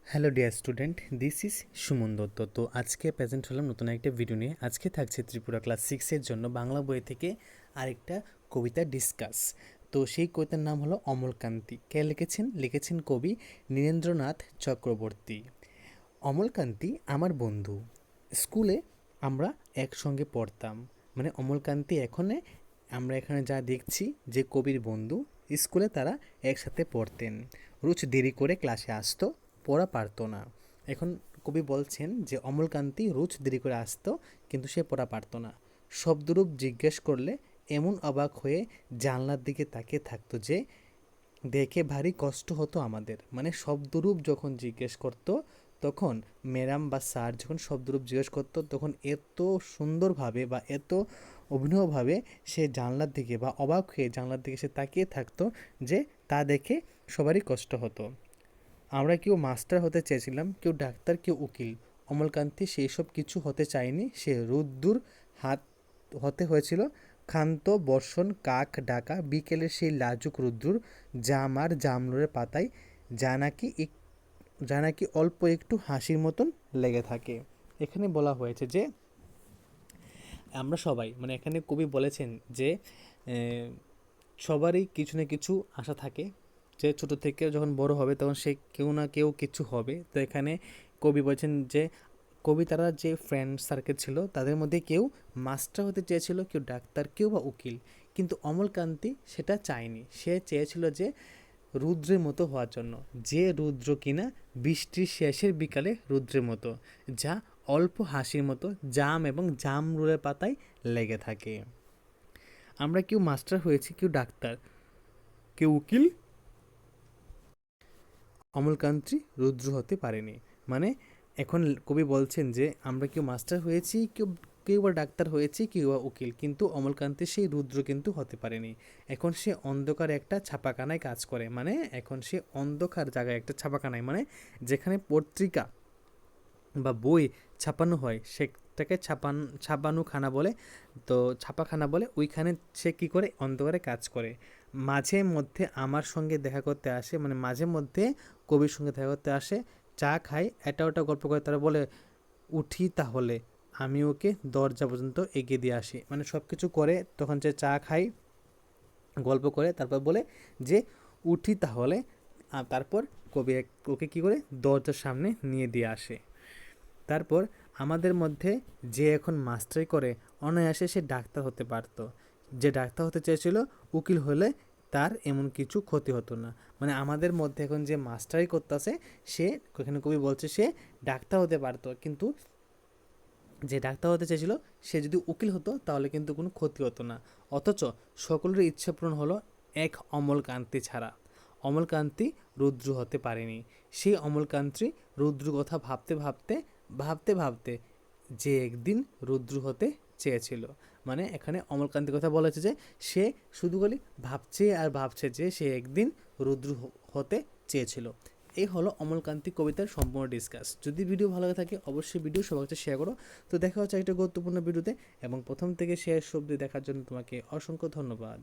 Hello dear student, this is Suman Dutta. তো আজকে present হলাম নতুন একটা ভিডিও নিয়ে। আজকে থাকছে ত্রিপুরা ক্লাস 6-এর জন্য বাংলা বই থেকে আরেকটা কবিতা ডিসকাস। তো সেই কবিতার নাম হলো অমলকান্তি। কে লিখেছেন কবি নীরেন্দ্রনাথ চক্রবর্তী। অমলকান্তি আমার বন্ধু, স্কুলে আমরা একসঙ্গে পড়তাম। মানে অমলকান্তি আমরা এখানে যা দেখছি যে কবির বন্ধু, স্কুলে তারা একসাথে পড়তেন। রোজ দেরি করে ক্লাসে আসতো, পড়া পারতো না। এখন কবি বলছেন যে অমলকান্তি রোজ দেরি করে আসতো, কিন্তু সে পড়া পারতো না। শব্দরূপ জিজ্ঞেস করলে এমন অবাক হয়ে জানলার দিকে তাকিয়ে থাকতো যে দেখে ভারী কষ্ট হতো আমাদের। মানে শব্দরূপ যখন জিজ্ঞেস করতো, তখন ম্যাডাম বা স্যার যখন শব্দরূপ জিজ্ঞেস করতো, তখন এত সুন্দরভাবে বা এত অভিনবভাবে সে জানলার দিকে বা অবাক হয়ে জানলার দিকে সে তাকিয়ে থাকতো যে তা দেখে সবারই কষ্ট হতো। আমরা কেউ মাস্টার হতে চেয়েছিলাম, কেউ ডাক্তার, কেউ উকিল। অমলকান্তি সেই সব কিছু হতে চায়নি। সে রুদ্দুর হাত হতে হয়েছিল ক্ষান্ত বর্ষণ কাক ডাকা বিকেলের সেই লাজুক রুদ্রুর জাম আর জামরুলের পাতায় যা নাকি অল্প একটু হাসির মতন লেগে থাকে। এখানে বলা হয়েছে যে আমরা সবাই, মানে এখানে কবি বলেছেন যে সবারই কিছু না কিছু আশা থাকে, যে ছোটো থেকে যখন বড় হবে তখন সে কেউ না কেউ কিছু হবে। তো এখানে কবি বলছেন যে কবিতারা যে ফ্রেন্ড সার্কেল ছিল তাদের মধ্যে কেউ মাস্টার হতে চেয়েছিল, কেউ ডাক্তার, কেউ বা উকিল। কিন্তু অমলকান্তি সেটা চায়নি। সে চেয়েছিল যে রুদ্রের মতো হওয়ার জন্য, যে রুদ্র কিনা বৃষ্টির শেষের বিকালে রুদ্রের মতো, যা অল্প হাসির মতো জাম এবং জামরুলের পাতায় লেগে থাকে। আমরা কেউ মাস্টার হয়েছি, কেউ ডাক্তার, কেউ উকিল, অমলকান্তি রুদ্র হতে পারেনি। মানে এখন কবি বলছেন যে আমরা কেউ মাস্টার হয়েছি, কেউ কেউ বা ডাক্তার হয়েছি, কেউ বা উকিল, কিন্তু অমলকান্তি সেই রুদ্র কিন্তু হতে পারেনি। এখন সে অন্ধকারে একটা ছাপাখানায় কাজ করে। মানে এখন সে অন্ধকার জায়গায় একটা ছাপাখানায়, মানে যেখানে পত্রিকা বা বই ছাপানো হয় সেটাকে ছাপানোখানা বলে। তো ছাপাখানা বলে, ওইখানে সে কী করে অন্ধকারে কাজ করে। মাঝে মধ্যে আমার সঙ্গে দেখা করতে আসে, মানে মাঝে মধ্যে কবির সঙ্গে দেখা করতে আসে, চা খাই, এটা ওটা গল্প করে। তারা বলে উঠি তাহলে, আমি ওকে দরজা পর্যন্ত এগিয়ে দিয়ে আসি। মানে সব কিছু করে, তখন সে চা খাই, গল্প করে, তারপর বলে যে উঠি তাহলে। আর তারপর কবি ওকে কী করে দরজার সামনে নিয়ে দিয়ে আসে। তারপর আমাদের মধ্যে যে এখন মাস্টারি করে, অনায়াসে সে ডাক্তার হতে পারত। যে ডাক্তার হতে চেয়েছিল, উকিল হলে তার এমন কিছু ক্ষতি হতো না। মানে আমাদের মধ্যে এখন যে মাস্টারি করতেছে, সে এখানে কবি বলছে সে ডাক্তার হতে পারতো, কিন্তু যে ডাক্তার হতে চেয়েছিল সে যদি উকিল হতো তাহলে কিন্তু কোনো ক্ষতি হতো না। অথচ সকলের ইচ্ছা পূরণ হলো এক অমলকান্তি ছাড়া। অমলকান্তি রুদ্র হতে পারেনি। সেই অমলকান্তি রুদ্র কথা ভাবতে ভাবতে ভাবতে ভাবতে যে একদিন রুদ্র হতে চেয়েছিল। মানে এখানে অমলকান্তির কথা বলেছে যে সে শুধু খালি ভাবছে আর ভাবছে যে সে একদিন রুদ্র হতে চেয়েছিল। এই হলো অমলকান্তি কবিতার সম্পূর্ণ ডিসকাস। যদি ভিডিও ভালো লাগে থাকে অবশ্যই ভিডিও সবার কাছে শেয়ার করো। তো দেখা হচ্ছে একটা গুরুত্বপূর্ণ ভিডিওতে, এবং প্রথম থেকে শেষ অবধি দেখার জন্য তোমাকে অসংখ্য ধন্যবাদ।